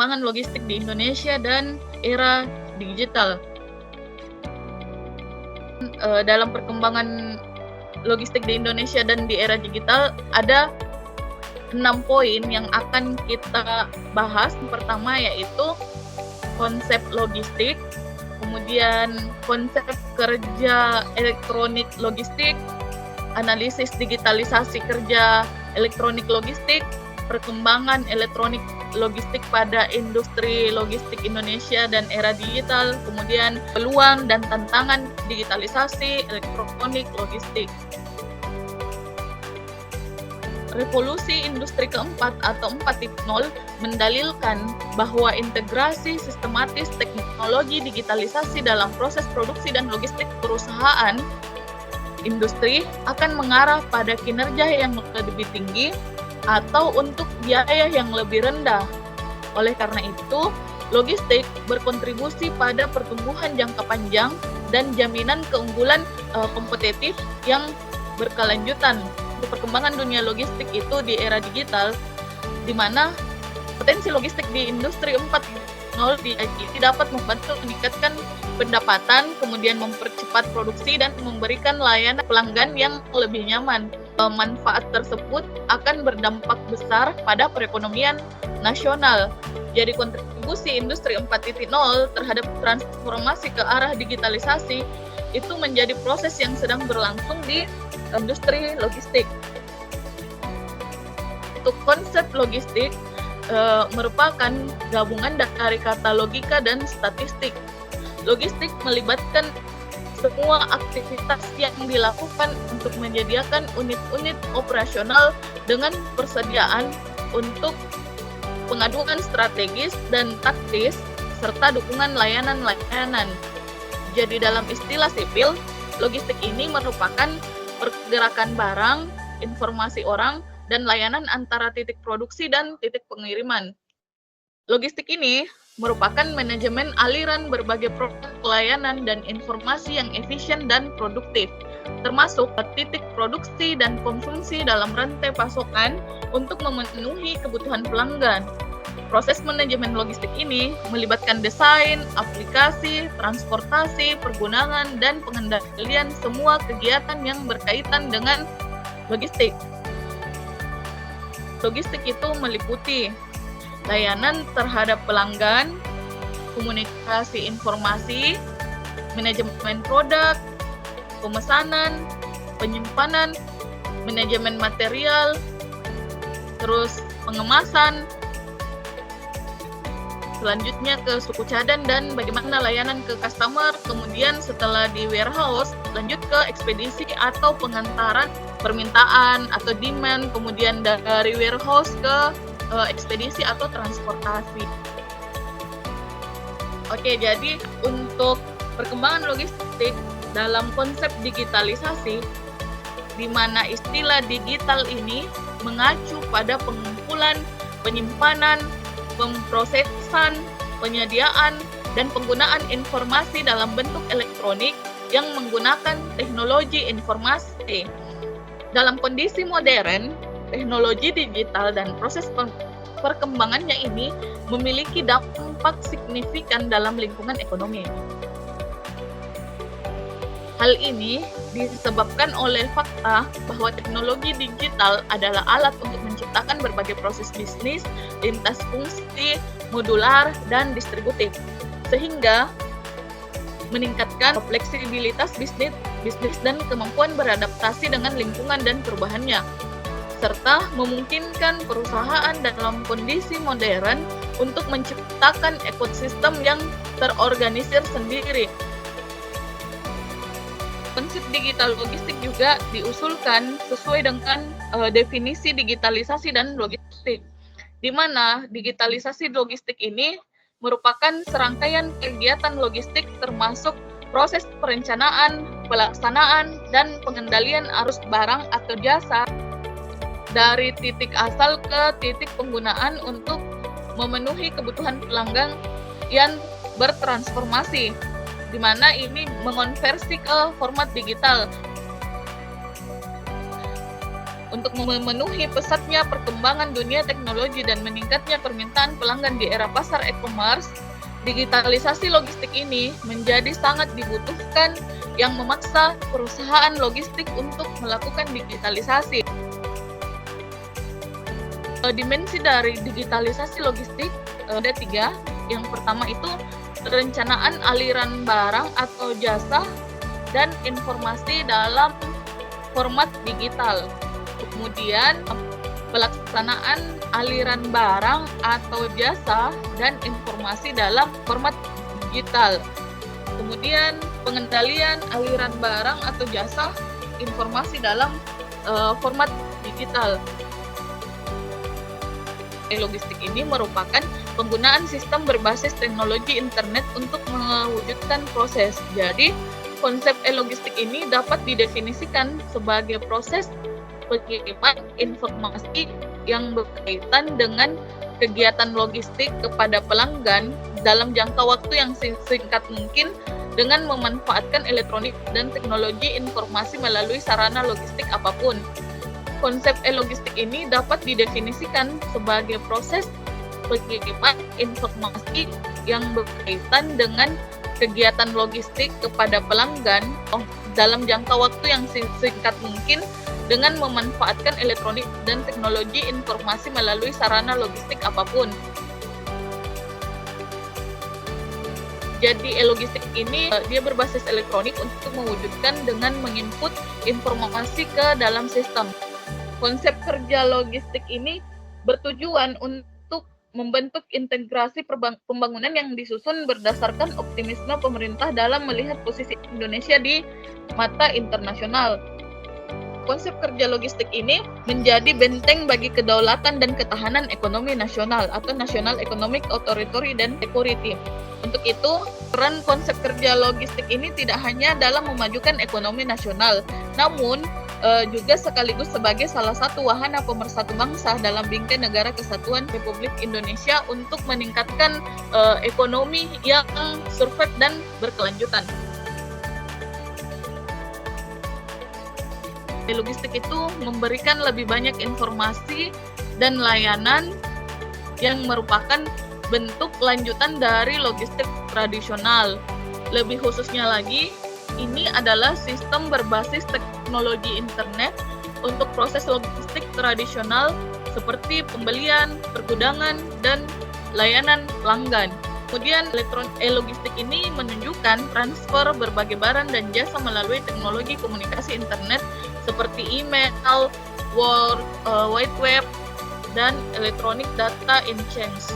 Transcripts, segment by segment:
perkembangan logistik di Indonesia dan era digital. Dalam perkembangan logistik di Indonesia dan di era digital ada 6 poin yang akan kita bahas. Pertama yaitu konsep logistik, kemudian konsep kerja elektronik logistik, analisis digitalisasi kerja elektronik logistik, perkembangan elektronik logistik pada industri logistik Indonesia dan era digital, kemudian peluang dan tantangan digitalisasi elektronik logistik. Revolusi industri keempat atau 4.0 mendalilkan bahwa integrasi sistematis teknologi digitalisasi dalam proses produksi dan logistik perusahaan industri akan mengarah pada kinerja yang lebih tinggi atau untuk biaya yang lebih rendah. Oleh karena itu, logistik berkontribusi pada pertumbuhan jangka panjang dan jaminan keunggulan kompetitif yang berkelanjutan. Perkembangan dunia logistik itu di era digital, di mana potensi logistik di industri 4.0 dapat membantu meningkatkan pendapatan, kemudian mempercepat produksi dan memberikan layanan pelanggan yang lebih nyaman. Manfaat tersebut akan berdampak besar pada perekonomian nasional. Jadi kontribusi industri 4.0 terhadap transformasi ke arah digitalisasi itu menjadi proses yang sedang berlangsung di industri logistik. Untuk konsep logistik merupakan gabungan dari kata logika dan statistik. Logistik melibatkan semua aktivitas yang dilakukan untuk menyediakan unit-unit operasional dengan persediaan untuk pengaduan strategis dan taktis serta dukungan layanan-layanan. Jadi dalam istilah sipil, logistik ini merupakan pergerakan barang, informasi orang, dan layanan antara titik produksi dan titik pengiriman. Logistik ini merupakan manajemen aliran berbagai produk, pelayanan, dan informasi yang efisien dan produktif, termasuk titik produksi dan konsumsi dalam rantai pasokan untuk memenuhi kebutuhan pelanggan. Proses manajemen logistik ini melibatkan desain, aplikasi, transportasi, pergudangan, dan pengendalian semua kegiatan yang berkaitan dengan logistik. Logistik itu meliputi layanan terhadap pelanggan, komunikasi informasi, manajemen produk, pemesanan, penyimpanan, manajemen material, terus pengemasan, selanjutnya ke suku cadang dan bagaimana layanan ke customer, kemudian setelah di warehouse lanjut ke ekspedisi atau pengantaran permintaan atau demand, kemudian dari warehouse ke ekspedisi atau transportasi. Oke, jadi untuk perkembangan logistik dalam konsep digitalisasi, di mana istilah digital ini mengacu pada pengumpulan, penyimpanan, pemrosesan, penyediaan, dan penggunaan informasi dalam bentuk elektronik yang menggunakan teknologi informasi. Dalam kondisi modern, teknologi digital dan proses perkembangannya ini memiliki dampak signifikan dalam lingkungan ekonomi. Hal ini disebabkan oleh fakta bahwa teknologi digital adalah alat untuk menciptakan berbagai proses bisnis lintas fungsi, modular, dan distributif, sehingga meningkatkan fleksibilitas bisnis dan kemampuan beradaptasi dengan lingkungan dan perubahannya, serta memungkinkan perusahaan dalam kondisi modern untuk menciptakan ekosistem yang terorganisir sendiri. Konsep digital logistik juga diusulkan sesuai dengan definisi digitalisasi dan logistik, di mana digitalisasi logistik ini merupakan serangkaian kegiatan logistik termasuk proses perencanaan, pelaksanaan, dan pengendalian arus barang atau jasa dari titik asal ke titik penggunaan untuk memenuhi kebutuhan pelanggan yang bertransformasi, di mana ini mengonversi ke format digital. Untuk memenuhi pesatnya perkembangan dunia teknologi dan meningkatnya permintaan pelanggan di era pasar e-commerce, digitalisasi logistik ini menjadi sangat dibutuhkan yang memaksa perusahaan logistik untuk melakukan digitalisasi. Dimensi dari digitalisasi logistik ada 3. Yang pertama itu perencanaan aliran barang atau jasa dan informasi dalam format digital. Kemudian pelaksanaan aliran barang atau jasa dan informasi dalam format digital. Kemudian pengendalian aliran barang atau jasa informasi dalam format digital. Logistik ini merupakan penggunaan sistem berbasis teknologi internet untuk mewujudkan proses. Jadi, konsep e-logistik ini dapat didefinisikan sebagai proses pengiriman informasi yang berkaitan dengan kegiatan logistik kepada pelanggan dalam jangka waktu yang singkat mungkin dengan memanfaatkan elektronik dan teknologi informasi melalui sarana logistik apapun. Konsep e-logistik ini dapat didefinisikan sebagai proses pengiriman informasi yang berkaitan dengan kegiatan logistik kepada pelanggan dalam jangka waktu yang singkat mungkin dengan memanfaatkan elektronik dan teknologi informasi melalui sarana logistik apapun. Jadi e-logistik ini dia berbasis elektronik untuk mewujudkan dengan menginput informasi ke dalam sistem. Konsep kerja logistik ini bertujuan untuk membentuk integrasi pembangunan yang disusun berdasarkan optimisme pemerintah dalam melihat posisi Indonesia di mata internasional. Konsep kerja logistik ini menjadi benteng bagi kedaulatan dan ketahanan ekonomi nasional atau National Economic Authority dan Security. Untuk itu, peran konsep kerja logistik ini tidak hanya dalam memajukan ekonomi nasional, namun juga sekaligus sebagai salah satu wahana pemersatu bangsa dalam bingkai Negara Kesatuan Republik Indonesia untuk meningkatkan ekonomi yang survive dan berkelanjutan. Logistik itu memberikan lebih banyak informasi dan layanan yang merupakan bentuk lanjutan dari logistik tradisional. Lebih khususnya lagi, ini adalah sistem berbasis teknologi internet untuk proses logistik tradisional seperti pembelian, pergudangan, dan layanan pelanggan. Kemudian e-logistik ini menunjukkan transfer berbagai barang dan jasa melalui teknologi komunikasi internet seperti email, World Wide Web, dan Electronic Data Exchange.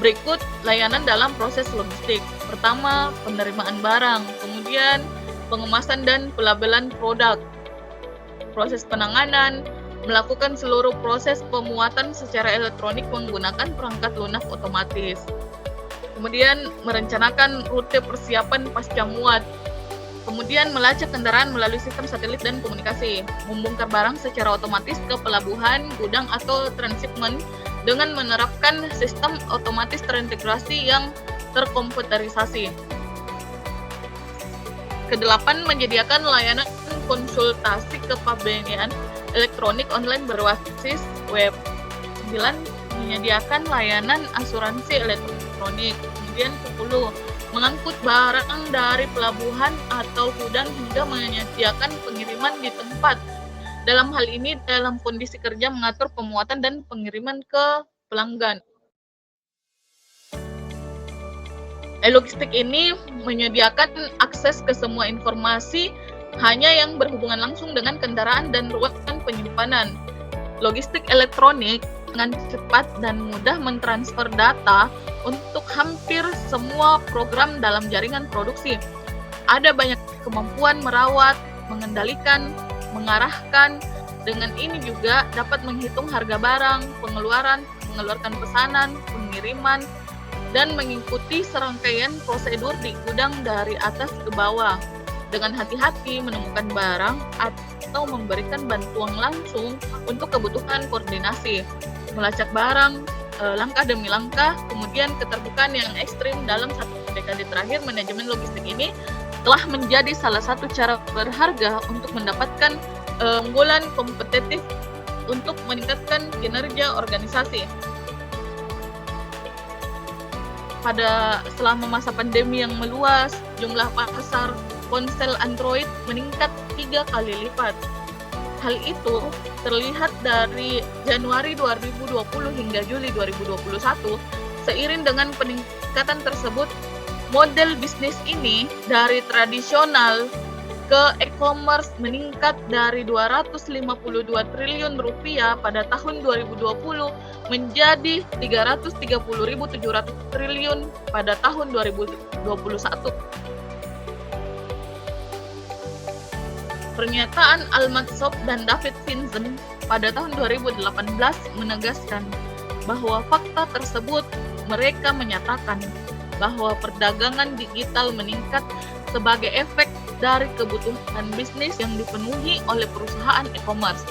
Berikut layanan dalam proses logistik. Pertama, penerimaan barang, kemudian pengemasan dan pelabelan produk. Proses penanganan, melakukan seluruh proses pemuatan secara elektronik menggunakan perangkat lunak otomatis. Kemudian merencanakan rute persiapan pasca muat. Kemudian melacak kendaraan melalui sistem satelit dan komunikasi. Membongkar barang secara otomatis ke pelabuhan, gudang, atau transhipment dengan menerapkan sistem otomatis terintegrasi yang terkomputerisasi. Kedelapan, menyediakan layanan konsultasi kepabeanan elektronik online berbasis web. 9, menyediakan layanan asuransi elektronik. Kemudian 10, mengangkut barang dari pelabuhan atau gudang hingga menyediakan pengiriman di tempat. Dalam hal ini, dalam kondisi kerja mengatur pemuatan dan pengiriman ke pelanggan. E-logistik ini menyediakan akses ke semua informasi hanya yang berhubungan langsung dengan kendaraan dan ruang penyimpanan. Logistik elektronik dengan cepat dan mudah mentransfer data untuk hampir semua program dalam jaringan produksi. Ada banyak kemampuan merawat, mengendalikan, mengarahkan. Dengan ini juga dapat menghitung harga barang, mengeluarkan pesanan, pengiriman, dan mengikuti serangkaian prosedur di gudang dari atas ke bawah. Dengan hati-hati menemukan barang atau memberikan bantuan langsung untuk kebutuhan koordinasi. Melacak barang langkah demi langkah, kemudian keterbukaan yang ekstrim dalam 1 dekade terakhir, manajemen logistik ini telah menjadi salah satu cara berharga untuk mendapatkan keunggulan kompetitif untuk meningkatkan kinerja organisasi. Selama masa pandemi yang meluas, jumlah pasar ponsel Android meningkat 3 kali lipat. Hal itu terlihat dari Januari 2020 hingga Juli 2021. Seiring dengan peningkatan tersebut, model bisnis ini dari tradisional ke e-commerce meningkat dari 252 triliun rupiah pada tahun 2020 menjadi 330.700 triliun pada tahun 2021. Pernyataan Almaz Sob dan David Finzen pada tahun 2018 menegaskan bahwa fakta tersebut. Mereka menyatakan bahwa perdagangan digital meningkat sebagai efek dari kebutuhan bisnis yang dipenuhi oleh perusahaan e-commerce.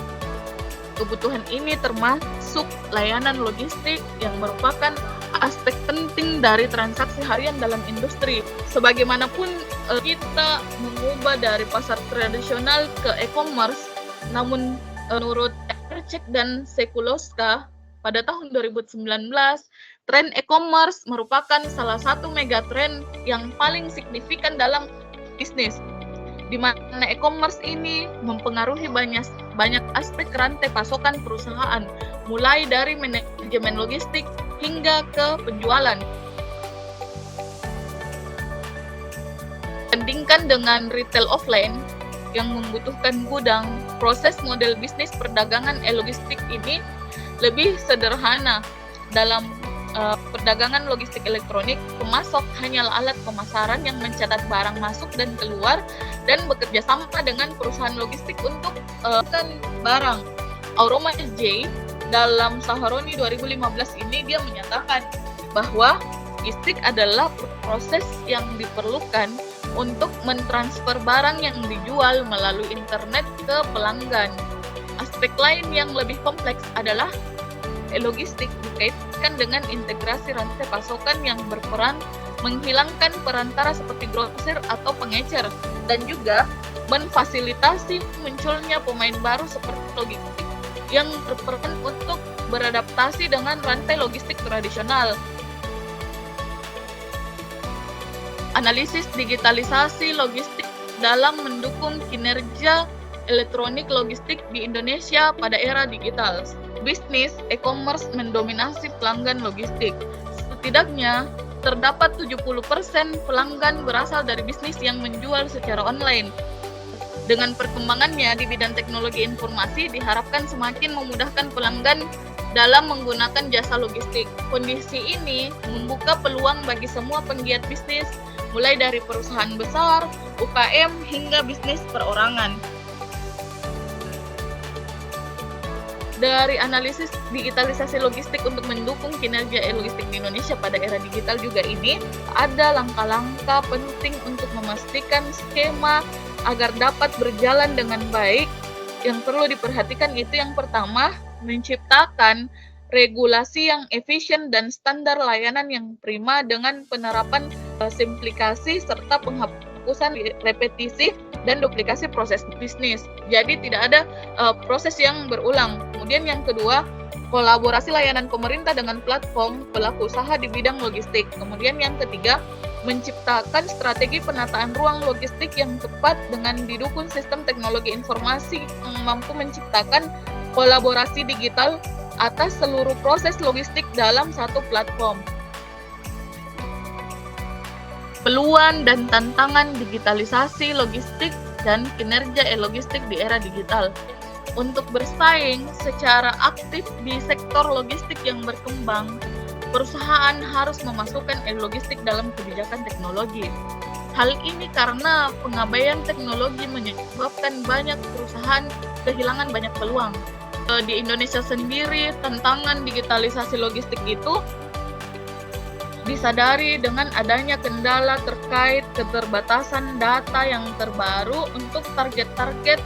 Kebutuhan ini termasuk layanan logistik yang merupakan aspek penting dari transaksi harian dalam industri. Sebagaimanapun kita mengubah dari pasar tradisional ke e-commerce, namun menurut Ercek dan Sekuloska pada tahun 2019, tren e-commerce merupakan salah satu megatrend yang paling signifikan dalam bisnis, di mana e-commerce ini mempengaruhi banyak aspek rantai pasokan perusahaan, mulai dari manajemen logistik hingga ke penjualan. Bandingkan dengan retail offline yang membutuhkan gudang, proses model bisnis perdagangan e-logistik ini lebih sederhana. Dalam perdagangan logistik elektronik, pemasok hanyalah alat pemasaran yang mencatat barang masuk dan keluar dan bekerja sama dengan perusahaan logistik untuk barang. Auroma J dalam Saharoni 2015 ini dia menyatakan bahwa logistik adalah proses yang diperlukan untuk mentransfer barang yang dijual melalui internet ke pelanggan. Aspek lain yang lebih kompleks adalah logistik dikaitkan dengan integrasi rantai pasokan yang berperan menghilangkan perantara seperti grosir atau pengecer, dan juga memfasilitasi munculnya pemain baru seperti logistik yang berperan untuk beradaptasi dengan rantai logistik tradisional. Analisis digitalisasi logistik dalam mendukung kinerja elektronik logistik di Indonesia pada era digital. Bisnis e-commerce mendominasi pelanggan logistik. Setidaknya terdapat 70% pelanggan berasal dari bisnis yang menjual secara online. Dengan perkembangannya di bidang teknologi informasi diharapkan semakin memudahkan pelanggan dalam menggunakan jasa logistik. Kondisi ini membuka peluang bagi semua penggiat bisnis, mulai dari perusahaan besar, UKM, hingga bisnis perorangan. Dari analisis digitalisasi logistik untuk mendukung kinerja e-logistik di Indonesia pada era digital juga ini, ada langkah-langkah penting untuk memastikan skema agar dapat berjalan dengan baik. Yang perlu diperhatikan itu yang pertama, menciptakan regulasi yang efisien dan standar layanan yang prima dengan penerapan simplifikasi serta penghapusan repetisi dan duplikasi proses bisnis. Jadi tidak ada proses yang berulang. Kemudian yang kedua, kolaborasi layanan pemerintah dengan platform pelaku usaha di bidang logistik. Kemudian yang ketiga, menciptakan strategi penataan ruang logistik yang tepat dengan didukung sistem teknologi informasi yang mampu menciptakan kolaborasi digital atas seluruh proses logistik dalam satu platform. Peluang dan tantangan digitalisasi logistik dan kinerja e-logistik di era digital. Untuk bersaing secara aktif di sektor logistik yang berkembang, perusahaan harus memasukkan e-logistik dalam kebijakan teknologi. Hal ini karena pengabaian teknologi menyebabkan banyak perusahaan kehilangan banyak peluang. Di Indonesia sendiri, tantangan digitalisasi logistik itu disadari dengan adanya kendala terkait keterbatasan data yang terbaru untuk target-target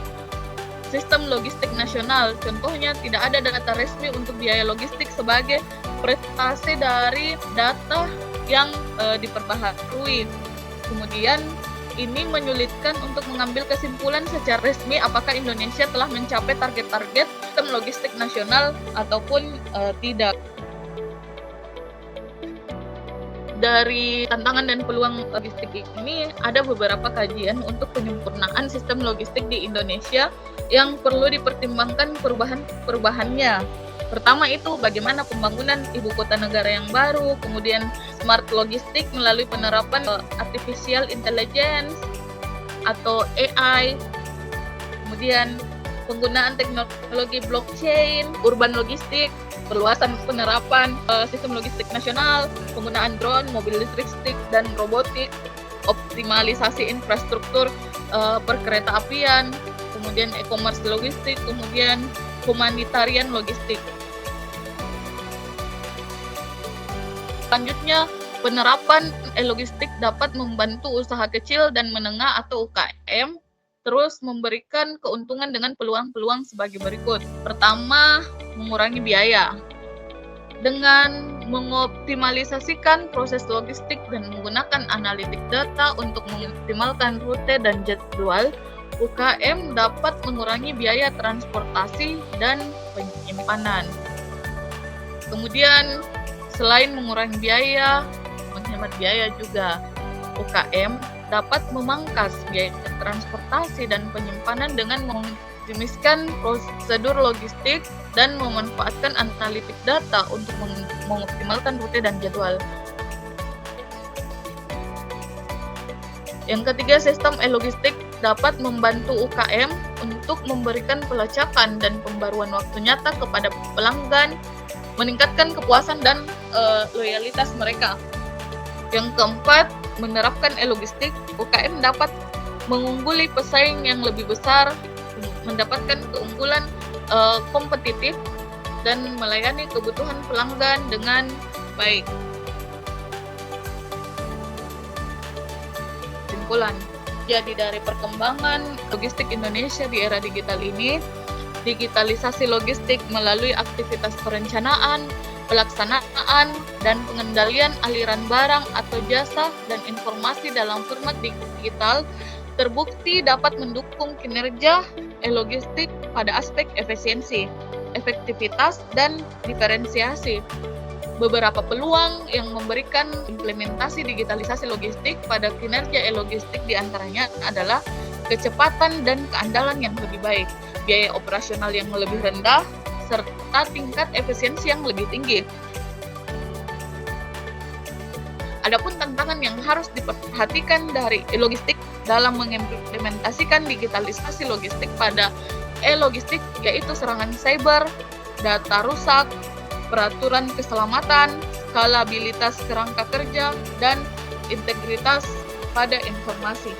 sistem logistik nasional. Contohnya, tidak ada data resmi untuk biaya logistik sebagai prestasi dari data yang diperbaharui. Kemudian, ini menyulitkan untuk mengambil kesimpulan secara resmi apakah Indonesia telah mencapai target-target sistem logistik nasional ataupun tidak. Dari tantangan dan peluang logistik ini, ada beberapa kajian untuk penyempurnaan sistem logistik di Indonesia yang perlu dipertimbangkan perubahannya. Pertama itu bagaimana pembangunan ibu kota negara yang baru, kemudian smart logistik melalui penerapan artificial intelligence atau AI, kemudian penggunaan teknologi blockchain, urban logistik, perluasan penerapan sistem logistik nasional, penggunaan drone, mobil listrik, dan robotik, optimalisasi infrastruktur perkereta-apian, kemudian e-commerce logistik, kemudian humanitarian logistik. Selanjutnya, penerapan e-logistik dapat membantu usaha kecil dan menengah atau UKM terus memberikan keuntungan dengan peluang-peluang sebagai berikut. Pertama, mengurangi biaya. Dengan mengoptimalisasikan proses logistik dan menggunakan analitik data untuk mengoptimalkan rute dan jadwal, UKM dapat mengurangi biaya transportasi dan penyimpanan. Kemudian, selain mengurangi biaya, menghemat biaya juga, UKM dapat memangkas biaya transportasi dan penyimpanan dengan mengoptimiskan prosedur logistik dan memanfaatkan analitik data untuk mengoptimalkan rute dan jadwal. Yang ketiga, sistem e-logistik dapat membantu UKM untuk memberikan pelacakan dan pembaruan waktu nyata kepada pelanggan, meningkatkan kepuasan dan loyalitas mereka. Yang keempat, menerapkan e-logistik, UKM dapat mengungguli pesaing yang lebih besar, mendapatkan keunggulan kompetitif, dan melayani kebutuhan pelanggan dengan baik. Kesimpulan, jadi dari perkembangan logistik Indonesia di era digital ini, digitalisasi logistik melalui aktivitas perencanaan, pelaksanaan, dan pengendalian aliran barang atau jasa dan informasi dalam format digital terbukti dapat mendukung kinerja e-logistik pada aspek efisiensi, efektivitas, dan diferensiasi. Beberapa peluang yang memberikan implementasi digitalisasi logistik pada kinerja e-logistik diantaranya adalah kecepatan dan keandalan yang lebih baik, biaya operasional yang lebih rendah, serta tingkat efisiensi yang lebih tinggi. Adapun tantangan yang harus diperhatikan dari e-logistik dalam mengimplementasikan digitalisasi logistik pada e-logistik yaitu serangan cyber, data rusak, peraturan keselamatan, skalabilitas kerangka kerja, dan integritas pada informasi.